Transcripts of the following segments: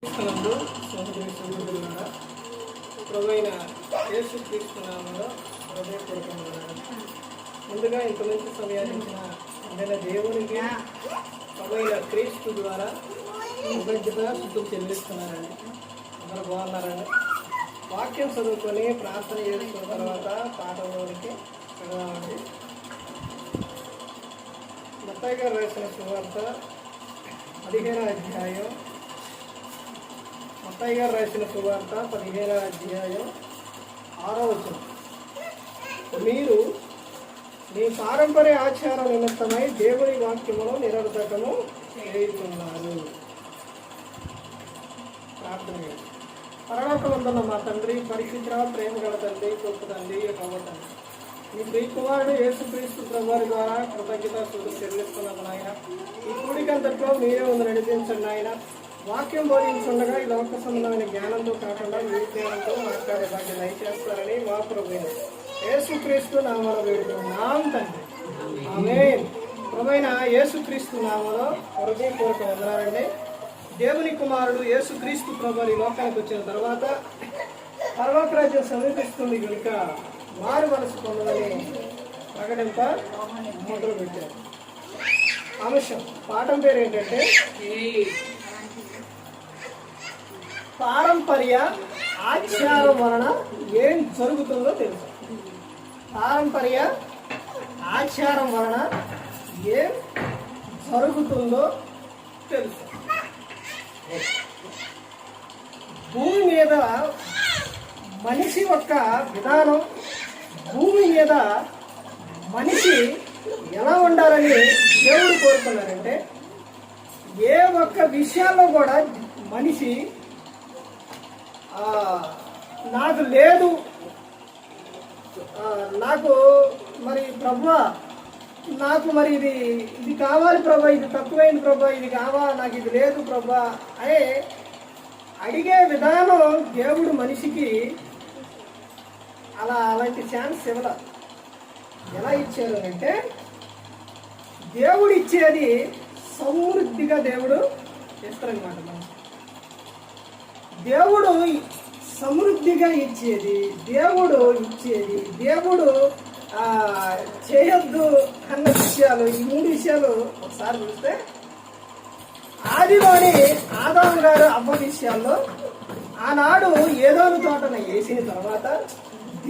క్రీస్తునందు సహోదరి సహోదరులారా, ప్రభువైన యేసుక్రీస్తు నామములో హృదయపూర్వకముగా ముందుగా ఇంత మంచి సమయాన్ని ఇచ్చిన నేను దేవునికి ప్రభువైన క్రీస్తు ద్వారా కృతజ్ఞత స్తుతులు చెల్లిస్తున్నానండి. అందరూ బాగున్నారండి. వాక్యం చదువుకొని ప్రార్థన చేసుకున్న తర్వాత పాఠంలోనికి చదవాలండి. మత్తయి గారు రాసిన సువార్త 15వ అధ్యాయం. మత్తయి గారు రాసిన సువార్త 15వ అధ్యాయం 6వ వచనం. మీరు మీ పారంపర్య ఆచార నిమిత్తమై దేవుని వాక్యమును నిరర్థకము చేయుతున్నారు. ప్రార్థన చేయండి. పరలోకమందున్న మా తండ్రి, పరిశుద్ధ ప్రేమ గల తండ్రి, గొప్ప తండ్రి, యెహోవా తండ్రి, మీ ప్రియకుమారుడు యేసుక్రీస్తు ప్రభువారి ద్వారా కృతజ్ఞతాస్తుతులు చెల్లిస్తున్నాము నాయన. ఈ కూడికంతట్లో మీరే ఉంది నడిపించండి నాయన. వాక్యం బోధించుండగా ఈ లోక సంబంధమైన జ్ఞానంతో కాకుండా మీ జ్ఞానంతో మాట్లాడే భాగ్యం దయచేస్తారని మా ప్రభువైన యేసుక్రీస్తు నామములో వేడుకుంటున్నాం తండ్రి. ఆమేన్. ప్రభువైన యేసుక్రీస్తు నామములో హృదయపూర్వక వందనాలండి. దేవుని కుమారుడు యేసుక్రీస్తు ప్రభువు ఈ లోకానికి వచ్చిన తర్వాత పరలోక రాజ్యం సమీపిస్తుంది కనుక మారు మనసు పొందదని ప్రకటింప మొదలు పెట్టారు. అంశం పాఠం పేరు ఏంటంటే పారంపర్య ఆచారం వలన ఏం జరుగుతుందో తెలుసు. పారంపర్య ఆచారం వలన ఏం జరుగుతుందో తెలుసు. భూమి మీద మనిషి యొక్క విధానం, భూమి మీద మనిషి ఎలా ఉండాలని దేవుడు కోరుకున్నారంటే ఏ ఒక్క విషయాల్లో కూడా మనిషి నాకు లేదు, నాకు మరి ప్రభువా, నాకు మరి ఇది కావాలి ప్రభా, ఇది తక్కువైంది ప్రభా, ఇది కావాలి, నాకు ఇది లేదు ప్రభా అనే అడిగే విధానం దేవుడు మనిషికి అలాంటి ఛాన్స్ ఇవ్వలే. ఎలా ఇచ్చారు అంటే దేవుడు ఇచ్చేది సమృద్ధిగా దేవుడు ఇస్తారనమాట. దేవుడు సమృద్ధిగా ఇచ్చేది, దేవుడు చేయొద్దు అన్న విషయాలు, ఈ 3 విషయాలు ఒకసారి చూస్తే ఆదిలోని ఆదాము గారు అవ్వ విషయాల్లో ఆనాడు ఏదోను తోటన వేసిన తర్వాత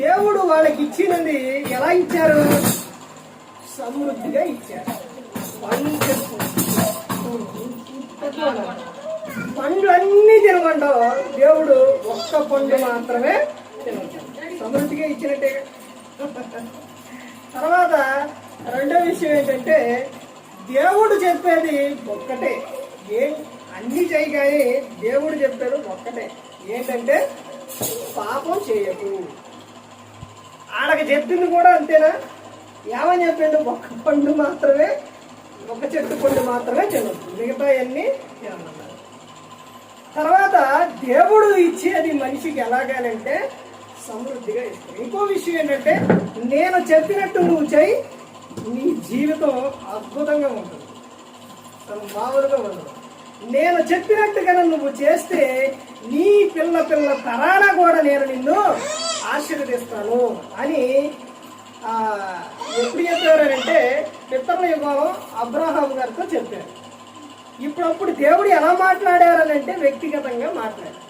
దేవుడు వాళ్ళకి ఇచ్చినది ఎలా ఇచ్చారు? సమృద్ధిగా ఇచ్చారు. పండ్లు అన్నీ తినమంటో దేవుడు ఒక్క పండు మాత్రమే తినమంటాడు. సమృద్ధిగా ఇచ్చినట్టే. తర్వాత రెండో విషయం ఏంటంటే దేవుడు చెప్పేది ఒక్కటే, అన్ని చేయగానే దేవుడు చెప్పాడు ఒక్కటే, ఏంటంటే పాపం చేయకు. ఆడకి చెప్పింది కూడా అంతేనా? ఏమని చెప్పిండు? ఒక్క పండు మాత్రమే, ఒక చెట్టు పండు మాత్రమే తినొద్దు, మిగతా అన్ని తినమన్నారు. తర్వాత దేవుడు ఇచ్చేది మనిషికి ఎలాగానంటే సమృద్ధిగా ఇస్తాడు. ఇంకో విషయం ఏంటంటే నేను చెప్పినట్టు నువ్వు చేయి, నీ జీవితం అద్భుతంగా ఉంటుంది, మామూలుగా ఉండదు. నేను చెప్పినట్టుగా నువ్వు చేస్తే నీ పిల్ల తరాన కూడా నేను నిన్ను ఆశీర్వదిస్తాను అని ఎప్పుడు చెప్పారంటే పితరుల యుగంలో అబ్రహాం గారితో చెప్పారు. ఇప్పుడప్పుడు దేవుడు ఎలా మాట్లాడారనంటే వ్యక్తిగతంగా మాట్లాడారు.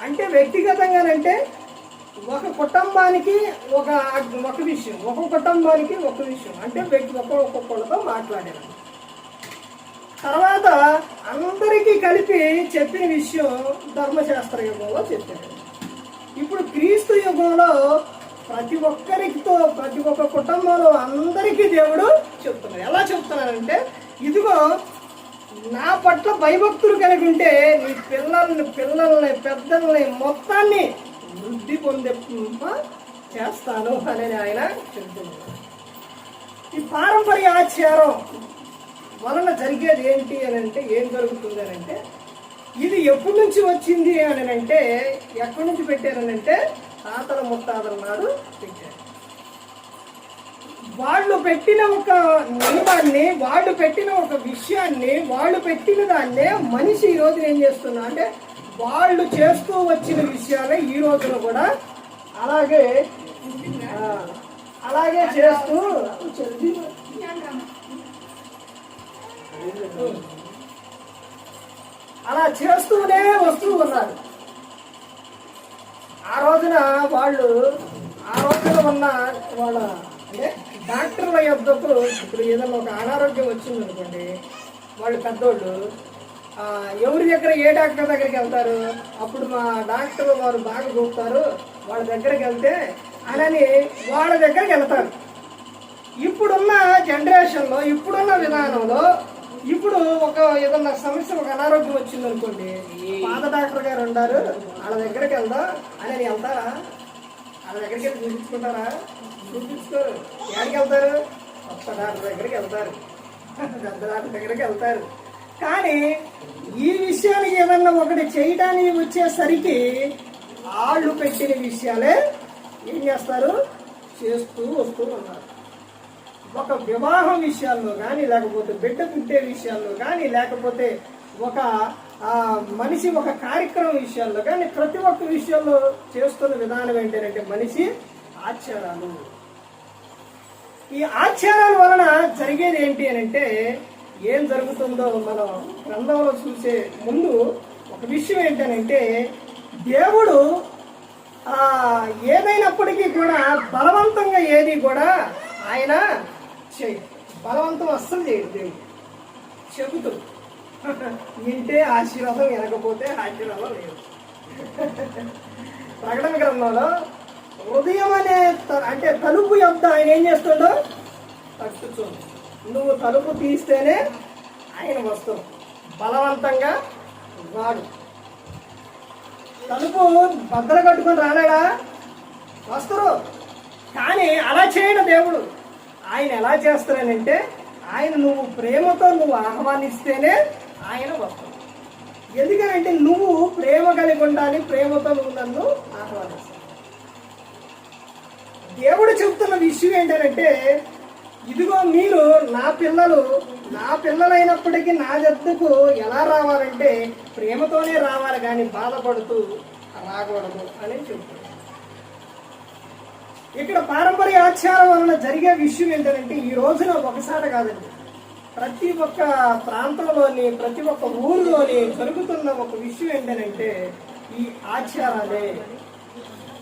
అంటే వ్యక్తిగతంగానంటే ఒక కుటుంబానికి ఒక విషయం, ఒక కుటుంబానికి ఒక విషయం, అంటే ఒక్కొక్కళ్ళతో మాట్లాడారు. తర్వాత అందరికీ కలిపి చెప్పిన విషయం ధర్మశాస్త్ర యుగంలో చెప్పారు. ఇప్పుడు క్రీస్తు యుగంలో ప్రతి ఒక్క కుటుంబంలో అందరికీ దేవుడు చెప్తున్నారు. ఎలా చెప్తున్నారంటే ఇదిగో నా పట్ల భయభక్తులు కలిగి ఉంటే నీ పిల్లల్ని పెద్దల్ని మొత్తాన్ని వృద్ధి పొందే చేస్తాను అని ఆయన చెప్తున్నారు. ఈ పారంపర్య ఆచారం వలన జరిగేది ఏంటి అని అంటే, ఏం జరుగుతుంది అని అంటే, ఇది ఎప్పటి నుంచి వచ్చింది అని అంటే, ఎక్కడి నుంచి పెట్టారనంటే తాతల ముత్తాతల నాడు పెట్టారు. వాళ్ళు పెట్టిన ఒక నియమాన్ని, వాళ్ళు పెట్టిన ఒక విషయాన్ని, వాళ్ళు పెట్టిన దాన్నే మనిషి ఈరోజు ఏం చేస్తున్నా అంటే వాళ్ళు చేస్తూ వచ్చిన విషయాలే ఈ రోజున కూడా అలాగే అలాగే చేస్తూ అలా చేస్తూనే వస్తూ ఉన్నారు. ఆ రోజున ఉన్న వాళ్ళ అంటే డాక్టర్ల యొద్దకు ఇప్పుడు ఏదైనా ఒక అనారోగ్యం వచ్చింది అనుకోండి, వాళ్ళు పెద్దోళ్ళు ఎవరి దగ్గర ఏ డాక్టర్ దగ్గరికి వెళ్తారు? అప్పుడు మా డాక్టర్ వారు బాగా చూపుతారు, వాళ్ళ దగ్గరికి వెళ్తే అని వాళ్ళ దగ్గరికి వెళ్తారు. ఇప్పుడున్న జనరేషన్లో, ఇప్పుడున్న విధానంలో ఇప్పుడు ఒక ఏదన్నా సమస్య, ఒక అనారోగ్యం వచ్చింది అనుకోండి, పాత డాక్టర్ గారు ఉన్నారు, వాళ్ళ దగ్గరికి వెళ్దాం అని వెళ్తారా? వాళ్ళ దగ్గరికి వెళ్ళి చూపించుకుంటారా? చూపించుకోరు. ఎక్కడికి వెళ్తారు? కొత్త డాక్టర్ దగ్గరికి వెళ్తారు, పెద్ద డాక్టర్ దగ్గరికి వెళ్తారు. కానీ ఈ విషయానికి ఏదన్నా ఒకటి చేయడానికి వచ్చేసరికి వాళ్ళు పెట్టిన విషయాలే ఏం చేస్తారు? చేస్తూ వస్తూ ఉన్నారు. ఒక వివాహం విషయాల్లో కానీ, లేకపోతే బిడ్డ పుట్టే విషయాల్లో కానీ, లేకపోతే ఒక మనిషి ఒక కార్యక్రమం విషయాల్లో కానీ, ప్రతి ఒక్క విషయంలో చేస్తున్న విధానం ఏంటంటే మనిషి ఆచారాలు. ఈ ఆచారాల వలన జరిగేది ఏంటి అని అంటే, ఏం జరుగుతుందో మనం గ్రంథంలో చూసే ముందు ఒక విషయం ఏంటనంటే, దేవుడు ఏదైనప్పటికీ కూడా బలవంతంగా ఏది కూడా ఆయన చేయడు. బలవంతం అస్సలు చేయడు. దేవుడు చెబుతూ వింటే ఆశీర్వాదం, వినకపోతే ఆశీర్వాదం లేదు. ప్రకటన గ్రంథంలో హృదయం అనే అంటే తలుపు యొద్ద ఆయన ఏం చేస్తుండో తట్టుచూడు. నువ్వు తలుపు తీస్తేనే ఆయన వస్తావు. బలవంతంగా వాడు తలుపు బద్దలు కట్టుకొని రాలేడా? వస్తారు. కానీ అలా చేయడు దేవుడు. ఆయన ఎలా చేస్తారనంటే, ఆయన నువ్వు ప్రేమతో నువ్వు ఆహ్వానిస్తేనే ఆయన వస్తావు. ఎందుకనంటే నువ్వు ప్రేమ కలిగి ఉండాలి, ప్రేమతో నువ్వు నన్ను ఆహ్వానిస్తావు. దేవుడు చెబుతున్న విషయం ఏంటంటే, ఇదిగో మీరు నా పిల్లలైనప్పటికీ నా జట్టుకు ఎలా రావాలంటే ప్రేమతోనే రావాలి, కానీ బాధపడుతూ రాకూడదు అని చెబుతాడు. ఇక్కడ పారంపర్య ఆచారం వలన జరిగే విషయం ఏంటంటే, ఈ రోజున ఒకసారి కాదండి, ప్రతి ఒక్క ప్రాంతంలోని, ప్రతి ఒక్క ఊరిలోని జరుగుతున్న ఒక విషయం ఏంటంటే ఈ ఆచారాలే.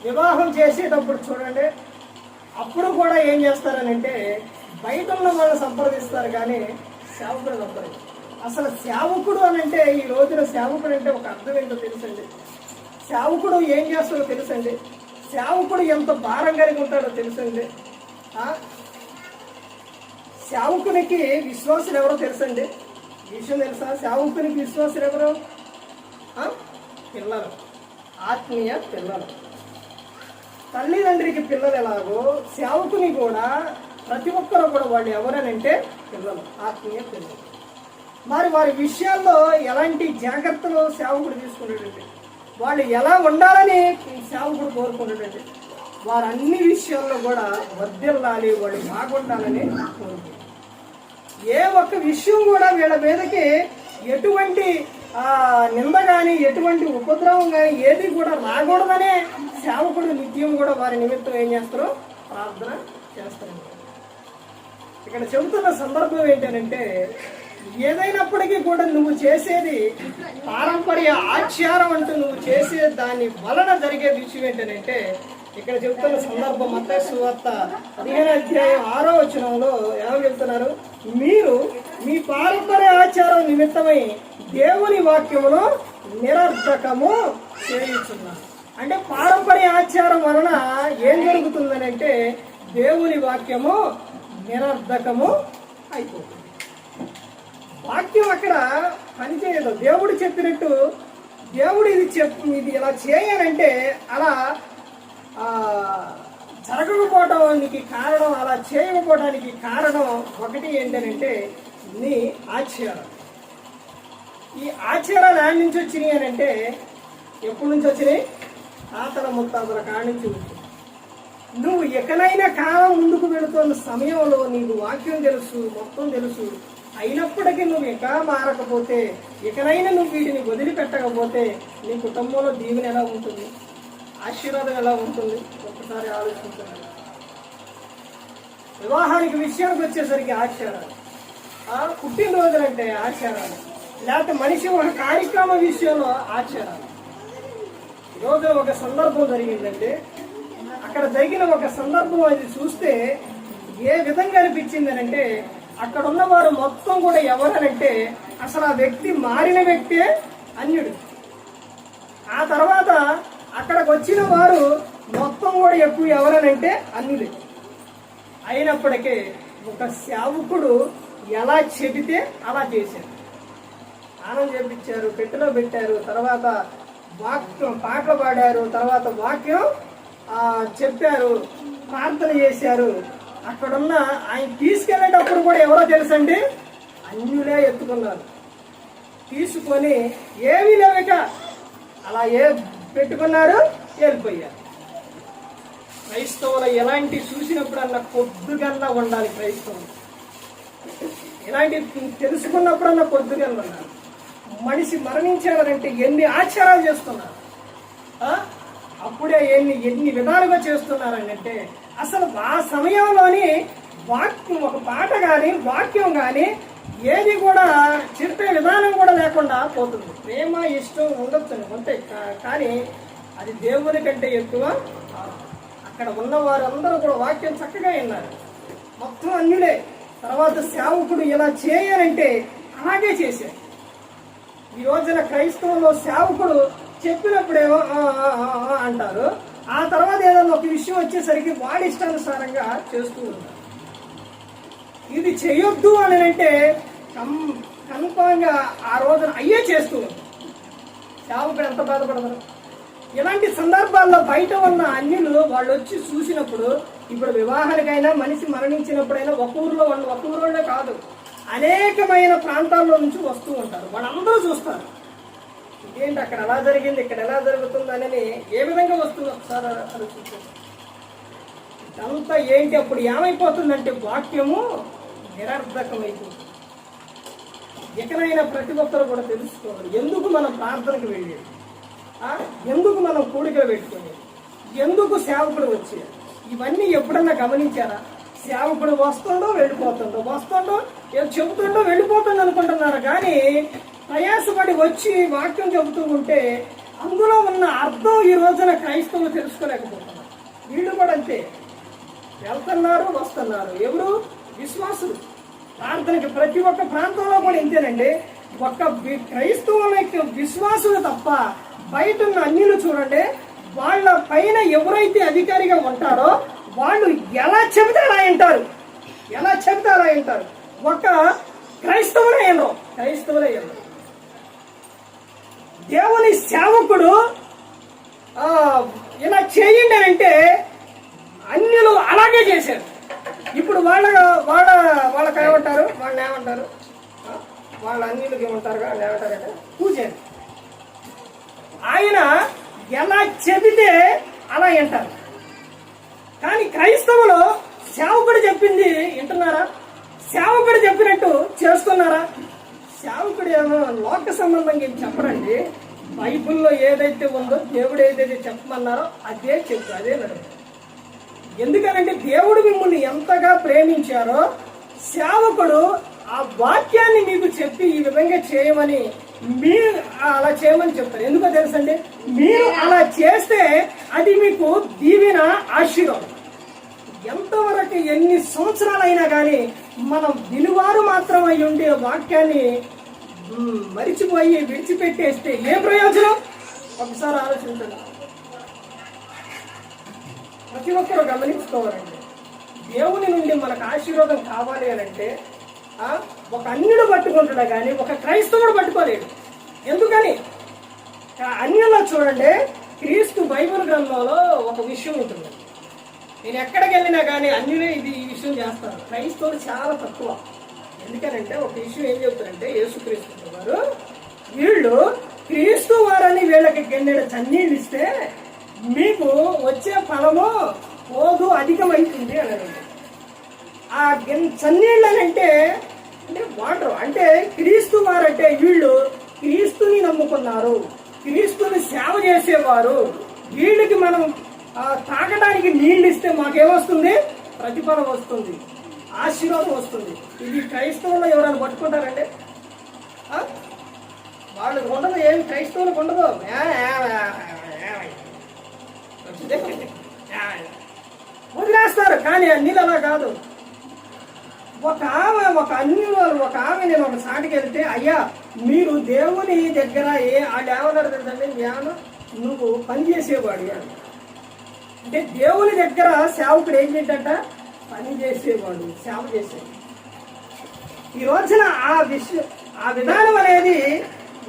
వివాహం చేసేటప్పుడు చూడండి, అప్పుడు కూడా ఏం చేస్తారనంటే బయట ఉన్న వాళ్ళు సంప్రదిస్తారు, కానీ సేవకుడు సంప్రదిస్తారు. అసలు సేవకుడు అని అంటే, ఈ రోజున సేవకుడు అంటే ఒక అర్థం ఏంటో తెలుసండి. సేవకుడు ఏం చేస్తాడో తెలుసండి. సేవకుడు ఎంత భారం కలిగి ఉంటాడో తెలుసండి. సేవకునికి విశ్వాసులు ఎవరో తెలుసండి. విషయం తెలుసా? సేవకునికి విశ్వాసులు ఎవరు? పిల్లలు, ఆత్మీయ పిల్లలు. తల్లిదండ్రికి పిల్లలు ఎలాగో సేవకుని కూడా ప్రతి ఒక్కరు కూడా వాళ్ళు ఎవరనంటే పిల్లలు, ఆత్మీయ పిల్లలు. మరి వారి విషయాల్లో ఎలాంటి జాగ్రత్తలు సేవకుడు తీసుకుంటాడంటే, వాళ్ళు ఎలా ఉండాలని సేవకుడు కోరుకుంటాడంటే, వారు అన్ని విషయాల్లో కూడా వర్ధిల్లాలి, వాళ్ళు బాగుండాలని కోరుకుంటారు. ఏ ఒక్క విషయం కూడా వీళ్ళ మీదకి ఎటువంటి నింద కానీ, ఎటువంటి ఉపద్రవం కానీ ఏది కూడా రాకూడదనే సేవకుడు నిత్యం కూడా వారి నిమిత్తం ఏం చేస్తారో ప్రార్థన చేస్తారు. ఇక్కడ చెబుతున్న సందర్భం ఏంటంటే, ఏదైనప్పటికీ కూడా నువ్వు చేసేది పారంపర్య ఆచారం అంటూ నువ్వు చేసే దాని వలన జరిగే విషయం ఏంటంటే, ఇక్కడ చెబుతున్న సందర్భం మత్తయి సువార్త 15:6 ఏమో చెప్తున్నారు, మీరు మీ పారంపర్య ఆచారం నిమిత్తమై దేవుని వాక్యమును నిరర్ధకము చేయుచున్నారు. అంటే పారంపర్య ఆచారం వలన ఏం జరుగుతుందనంటే దేవుని వాక్యము నిరర్ధకము అయిపోతుంది. వాక్యం అక్కడ పనిచేయదు. దేవుడు చెప్పినట్టు, దేవుడు ఇది ఇలా చేయాలంటే అలా జరగకపోవడానికి కారణం, అలా చేయకపోవడానికి కారణం ఒకటి ఏంటంటే నీ ఆచారం. ఈ ఆచారాలు ఆడి నుంచి వచ్చినాయి అని అంటే, ఎప్పటి నుంచి వచ్చినాయి? తాతల ముత్తాతల కాడి నుంచి వచ్చినాయి. నువ్వు ఎక్కడైనా కాలం ముందుకు వెళుతున్న సమయంలో నీకు వాక్యం తెలుసు, మొత్తం తెలుసు, అయినప్పటికీ నువ్వు ఇంకా మారకపోతే, ఇకనైనా నువ్వు వీటిని వదిలిపెట్టకపోతే నీ కుటుంబంలో దీవెన ఎలా ఉంటుంది, ఆశీర్వాదం ఎలా ఉంటుంది ఒకసారి ఆలోచించండి. వివాహానికి విషయానికి వచ్చేసరికి ఆచారాలు, పుట్టినరోజులంటే ఆచారాలు, లేకపోతే మనిషి ఒక కార్యక్రమ విషయంలో ఆచారాలు. ఈరోజు ఒక సందర్భం జరిగిందంటే అక్కడ జరిగిన ఒక సందర్భం అది చూస్తే ఏ విధంగా అనిపించింది అంటే, అక్కడ ఉన్న వారు మొత్తం కూడా ఎవరనంటే అసలు ఆ వ్యక్తి మారిన వ్యక్తే అన్యుడు. ఆ తర్వాత అక్కడికి వచ్చిన వారు మొత్తం కూడా ఎక్కువ ఎవరనంటే అన్యులే. అయినప్పటికీ ఒక సేవకుడు ఎలా చెబితే అలా చేశారు. స్నానం చేపించారు, పెట్టెలో పెట్టారు, తర్వాత వాక్యం పాటలు పాడారు, తర్వాత వాక్యం చెప్పారు, ప్రార్థన చేశారు. అక్కడున్న ఆయన తీసుకెళ్లేటప్పుడు కూడా ఎవరో తెలుసండి, అన్యులే ఎత్తుకున్నారు. తీసుకొని ఏమీ లేవక అలా పెట్టుకున్నారు, వెళ్ళిపోయారు. క్రైస్తవులు ఎలాంటి చూసినప్పుడన్నా కొద్దుగన్నా ఉండాలి. క్రైస్తవులు ఇలాంటి తెలుసుకున్నప్పుడన్నా కొద్దుగన్నా ఉండాలి. మనిషి మరణించాడంటే ఎన్ని ఆచారాలు చేస్తున్నారు, అప్పుడే ఎన్ని విధాలుగా చేస్తున్నారంటే అసలు ఆ సమయంలోని వాక్యం, ఒక పాట కానీ వాక్యం కానీ ఏది కూడా చెప్పే విధానం కూడా లేకుండా పోతుంది. ప్రేమ ఇష్టం ఉండొచ్చు అంతే, కానీ అది దేవుని కంటే ఎక్కువ. అక్కడ ఉన్న వారందరూ కూడా వాక్యం చక్కగా విన్నారు, మొత్తం అన్యులే. తర్వాత సేవకుడు ఇలా చేయాలంటే అలాగే చేశారు. ఈ రోజున క్రైస్తవంలో సేవకుడు చెప్పినప్పుడేమో అంటారు, ఆ తర్వాత ఏదైనా ఒక విషయం వచ్చేసరికి వాడి ఇష్టానుసారంగా చేస్తూ ఉంటారు. ఇది చేయొద్దు అని అంటే కన్ఫామ్ గా ఆ రోజున అయ్యే చేస్తూ ఉంటారు. సేవకుడు ఎంత బాధపడతారు. ఇలాంటి సందర్భాల్లో బయట ఉన్న అన్యులు వాళ్ళు వచ్చి చూసినప్పుడు, ఇప్పుడు వివాహానికైనా మనిషి మరణించినప్పుడైనా ఒక ఊరోనే కాదు, అనేకమైన ప్రాంతాల్లో నుంచి వస్తూ ఉంటారు. వాళ్ళందరూ చూస్తారు, ఇదేంటి అక్కడ ఎలా జరిగింది, ఇక్కడ ఎలా జరుగుతుంది అనేది ఏ విధంగా వస్తుంది ఒకసారి ఆలోచించండి. ఇదంతా ఏంటి, అప్పుడు ఏమైపోతుందంటే వాక్యము నిరర్ధకమైపోతుంది. ఎక్కడైనా ప్రతి ఒక్కరు కూడా తెలుసుకోవాలి, ఎందుకు మనం ప్రార్థనకు వెళ్ళేది, ఎందుకు మనం కూడికలు పెట్టుకునేది, ఎందుకు సేవకుడు వచ్చేది. ఇవన్నీ ఎప్పుడన్నా గమనించారా? సేవకుడు వస్తుండో వెళ్ళిపోతుండో, వస్తుండో చెబుతుండో వెళ్ళిపోతుండో అనుకుంటున్నారు, కానీ ప్రయాసపడి వచ్చి వాక్యం చెబుతూ ఉంటే అందులో ఉన్న అర్థం ఈ రోజున క్రైస్తవులు తెలుసుకోలేకపోతున్నారు. వీళ్ళు కూడా అంతే, వెళ్తున్నారు వస్తున్నారు. ఎవరు? విశ్వాసులు. ప్రార్థనకి ప్రతి ఒక్క ప్రాంతంలో కూడా ఇంతేనండి. ఒక్క క్రైస్తవుల విశ్వాసులు తప్ప బయట ఉన్న అన్యులు చూడండి, వాళ్ళ పైన ఎవరైతే అధికారిగా ఉంటారో వాళ్ళు ఎలా చెబితే అలా వింటారు, ఎలా చెబితే అలా వింటారు. ఒక క్రైస్తవులే వినరు. దేవుని సేవకుడు ఇలా చేయండి అంటే అన్యులు అలాగే చేశారు. ఇప్పుడు వాళ్ళకి ఏమంటారు, వాళ్ళని ఏమంటారు, వాళ్ళ అన్యులకి ఏమంటారు, వాళ్ళు ఏమంటారంటే పూజారి. ఆయన ఎలా చెబితే అలా వింటారు. కానీ క్రైస్తవులు సేవకుడు చెప్పింది వింటున్నారా? సేవకుడు చెప్పినట్టు చేస్తున్నారా? సేవకుడు ఏమో లోక సంబంధంగా ఏం చెప్పడండి. బైబిల్లో ఏదైతే ఉందో, దేవుడు ఏదైతే చెప్పమన్నారో అదే చెప్పు, అదే నడుపు. ఎందుకనంటే దేవుడు మిమ్మల్ని ఎంతగా ప్రేమించారో సేవకుడు ఆ వాక్యాన్ని మీకు చెప్పి ఈ విధంగా చేయమని, మీరు అలా చేయమని చెప్తారు. ఎందుకో తెలుసండి, మీరు అలా చేస్తే అది మీకు దీవెన, ఆశీర్వాదం. ఎంతవరకు ఎన్ని సంవత్సరాలైనా కానీ మనం విలువారు మాత్రం అయి ఉండే వాక్యాన్ని మరిచిపోయి విడిచిపెట్టేస్తే ఏ ప్రయోజనం? ఒకసారి ఆలోచించండి. ప్రతి ఒక్కరూ గమనించుకోవాలండి. దేవుని నుండి మనకు ఆశీర్వాదం కావాలి అని అంటే ఒక అన్యుడు పట్టుకుంటాడు కానీ ఒక క్రైస్తవుడు పట్టుకోలేడు. ఎందుకని? అన్యుల్లో చూడండి, క్రీస్తు బైబిల్ గ్రంథంలో ఒక విషయం ఉంటుంది. నేను ఎక్కడికి వెళ్ళినా కానీ అన్యులే ఈ విషయం చేస్తారు, క్రైస్తవులు చాలా తక్కువ. ఎందుకనంటే ఒక విషయం ఏం చెప్తారంటే, యేసుక్రీస్తు వారు వీళ్ళు క్రీస్తు వారని వీళ్ళకి గెన్నెడు చన్నీళ్ళు ఇస్తే మీకు వచ్చే ఫలము పోదు, అధికమైతుంది అని. ఆ చన్నీళ్ళు అని అంటే అంటే వాటర్ అంటే క్రీస్తు వారంటే వీళ్ళు క్రీస్తుని నమ్ముకున్నారు, క్రీస్తుని సేవ చేసేవారు. వీళ్ళకి మనం తాగడానికి నీళ్ళు ఇస్తే మాకేమొస్తుంది? ప్రతిఫలం వస్తుంది, ఆశీర్వాదం వస్తుంది. ఇది క్రైస్తవుల్లో ఎవరైనా పట్టుకుంటారండి? వాళ్ళకి ఉండదు, ఏమి క్రైస్తవులకు ఉండదు. వదిలేస్తారు. కానీ అన్నిలు అలా కాదు. ఒక ఆమె నేను ఒక సాటికి వెళ్తే, అయ్యా మీరు దేవుని దగ్గర వాళ్ళు ఏమన్నారు తెలుసండి, నువ్వు పని చేసేవాడు అంటే దేవుని దగ్గర సేవకుడు ఏం చేద్దంట? పని చేసేవాడు, సేవ చేసేవాడు. ఈ రోజున ఆ విధానం అనేది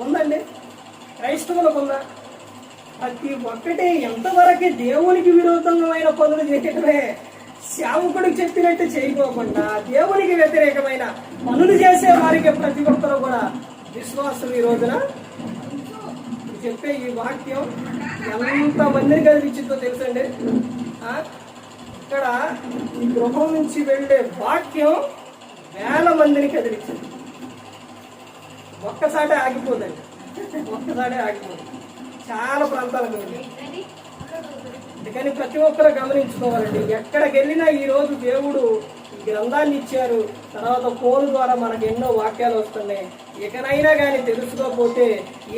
ఉందండి, క్రైస్తవులకు ఉందా? ప్రతి ఒక్కటి ఎంతవరకు దేవునికి విరోధమైన పనులు చేయటమే, సేవకుడికి చెప్పినట్టు చేయకోకుండా దేవునికి వ్యతిరేకమైన పనులు చేసే వారికి ప్రతి ఒక్కరు కూడా విశ్వాసం. ఈ రోజున చెప్పే ఈ వాక్యం ఎంత మందిని కదిలించిందో తెలుసండి. ఇక్కడ ఈ గృహం నుంచి వెళ్ళే వాక్యం వేల మందిని కదిలించింది. ఒక్కసారి ఆగిపోదండి, ఒక్కసారి ఆగిపోదు. చాలా ప్రాంతాలకు అందుకని ప్రతి ఒక్కరు గమనించుకోవాలండి. ఎక్కడికి వెళ్ళినా ఈ రోజు దేవుడు ఈ గ్రంథాన్ని ఇచ్చారు, తర్వాత ఫోన్ ద్వారా మనకు ఎన్నో వాక్యాలు వస్తున్నాయి. ఇకనైనా కానీ తెలుసుకోకపోతే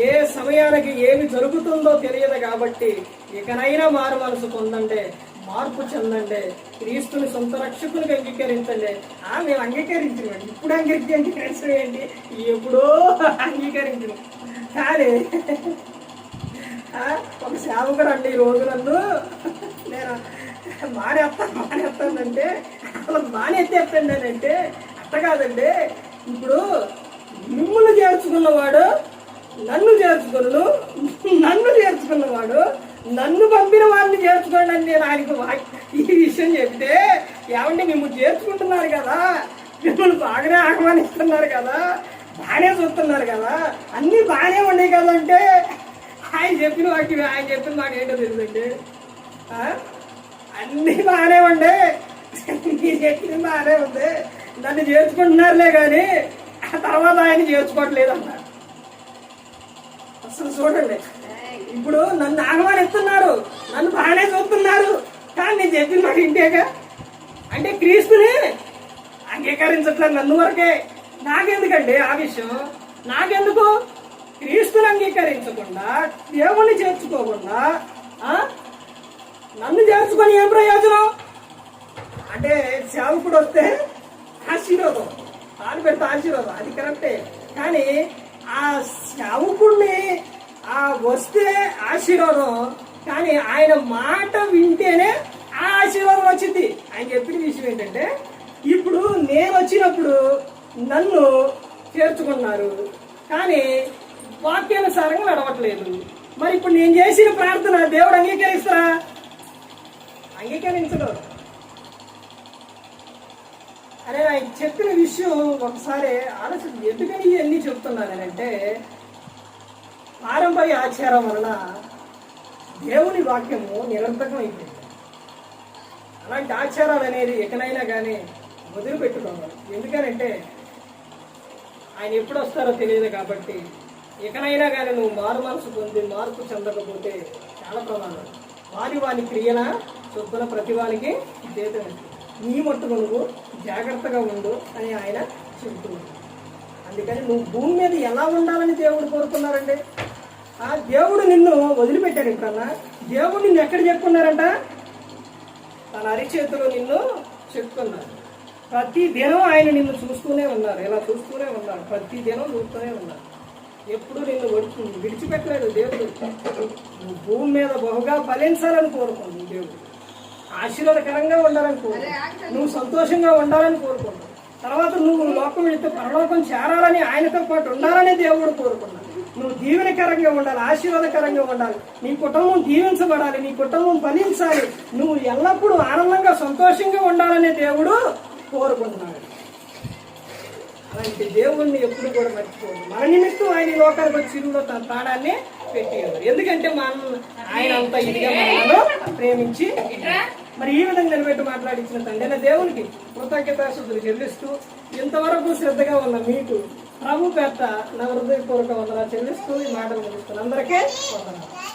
ఏ సమయానికి ఏమి జరుగుతుందో తెలియదు. కాబట్టి ఇకనైనా మారు మనసు పొందండి, మార్పు చెందండి, క్రీస్తుని సొంత రక్షకునికి అంగీకరించండి. మేము అంగీకరించమండి, ఇప్పుడు అంగీకరించడం ఏంటి, ఎప్పుడో అంగీకరించు. కానీ ఒక సేవకుడు అండి ఈ రోజు నన్ను నేను మానేస్తానంటే అసలు మానేస్తాను నేనంటే అట్ట కాదండి. ఇప్పుడు మిమ్మల్ని చేర్చుకున్నవాడు నన్ను చేర్చుకున్నాను, నన్ను చేర్చుకున్నవాడు నన్ను పంపిన వాడిని చేర్చుకోండి అని నేను ఆయనకు ఈ విషయం చెప్తే, ఏమంటే మిమ్మల్ని చేర్చుకుంటున్నారు కదా, మిమ్మల్ని బాగానే ఆహ్వానిస్తున్నారు కదా, బాగానే చూస్తున్నారు కదా, అన్నీ బాగానే ఉన్నాయి కదంటే ఆయన చెప్పిన మాట ఏంటో తెలుసండి, అన్నీ బాగానే ఉండే, మీరు చెప్పింది బాగానే ఉంది, నన్ను చేర్చుకుంటున్నారులే కానీ ఆ తర్వాత ఆయన చేర్చుకోవట్లేదు అన్నారు. అసలు చూడండి, ఇప్పుడు నన్ను ఆహ్వానిస్తున్నారు, నన్ను బాగానే చూస్తున్నారు, కానీ నేను చెప్పిన మాట ఇంటేగా. అంటే క్రీస్తుని అంగీకరించట్లేదు నన్ను వరకే. నాకెందుకండి ఆ విషయం? నాకెందుకు? క్రీస్తుని అంగీకరించకుండా, దేవుణ్ణి చేర్చుకోకుండా నన్ను చేర్చుకొని ఏం ప్రయోజనం? అంటే సేవకుడు వస్తే ఆశీర్వాదం, తాను పెడితే ఆశీర్వాదం, అది కరెక్టే. కానీ ఆ సేవకుడిని వస్తే ఆశీర్వాదం, కానీ ఆయన మాట వింటేనే ఆ ఆశీర్వాదం వచ్చింది. ఆయన చెప్పిన విషయం ఏంటంటే, ఇప్పుడు నేను వచ్చినప్పుడు నన్ను చేర్చుకున్నారు, కానీ వాక్యానుసారంగా నడవట్లేదు. మరి ఇప్పుడు నేను చేసిన ప్రార్థన దేవుడు అంగీకరిస్తారా? అంగీకరించడు. అరే ఆయన చెప్పిన విషయం ఒకసారి ఆలోచన. ఎందుకని ఇవన్నీ చెప్తున్నానంటే, పారంపర్య ఆచారం వలన దేవుని వాక్యము నిరర్థకం అయిపోయింది. అలాంటి ఆచారాలు అనేది ఎక్కడైనా కానీ వదిలిపెట్టుకోవాలి. ఎందుకనంటే ఆయన ఎప్పుడు వస్తారో తెలియదు. కాబట్టి ఎక్కడైనా కానీ నువ్వు మారు మనసు పొంది మార్పు చెందకపోతే చాలా ప్రమాదం. వాని క్రియల చొప్పున ప్రతి వానికి జీతం. నీ మట్టుకు నువ్వు జాగ్రత్తగా ఉండు అని ఆయన చెబుతున్నాడు. అందుకని నువ్వు భూమి మీద ఎలా ఉండాలని దేవుడు కోరుకున్నారండి. ఆ దేవుడు నిన్ను వదిలిపెట్టాడు. ఎప్పుడన్నా దేవుడు నిన్ను ఎక్కడ చెప్పుకున్నారంట? తన అరిచేతిలో నిన్ను చెప్పుకున్నారు. ప్రతి దినం ఆయన నిన్ను చూస్తూనే ఉన్నారు, ఇలా చూస్తూనే ఉన్నారు, ప్రతి దినం చూస్తూనే ఉన్నారు. ఎప్పుడు నిన్ను విడిచిపెట్టలేదు దేవుడు. నువ్వు భూమి మీద బహుగా ఫలించాలని కోరుకుంది దేవుడు. ఆశీర్వాదకరంగా ఉండాలని కోరుకుంటావు, నువ్వు సంతోషంగా ఉండాలని కోరుకుంటావు. తర్వాత నువ్వు లోకం వెళితే పరలోకం చేరాలని, ఆయనతో పాటు ఉండాలని దేవుడు కోరుకున్నాడు. నువ్వు దీవెనకరంగా ఉండాలి, ఆశీర్వాదకరంగా ఉండాలి, నీ కుటుంబం దీవించబడాలి, నీ కుటుంబం ఫలించాలి, నువ్వు ఎల్లప్పుడూ ఆనందంగా సంతోషంగా ఉండాలనే దేవుడు కోరుకుంటున్నాడు. అలాంటి దేవుణ్ణి ఎప్పుడు కూడా మర్చిపోదు. మన నిమిత్తం ఆయన ఈ లోకానికి వచ్చి చిరులో తన ప్రాణాన్ని పెట్టేవారు. ఎందుకంటే ఆయన అంత ఇదిగా మనలో ప్రేమించి మరి ఈ విధంగా నిలబెట్టి మాట్లాడించిన తండ్రి దేవునికి కృతజ్ఞతాస్తుతులు చెల్లిస్తూ ఇంతవరకు శ్రద్ధగా ఉన్న మీకు ప్రభు పేట నా హృదయపూర్వక వందనాలు చెల్లిస్తూ ఈ మాటలు ముగిస్తున్నాను. అందరికీ వందనాలు.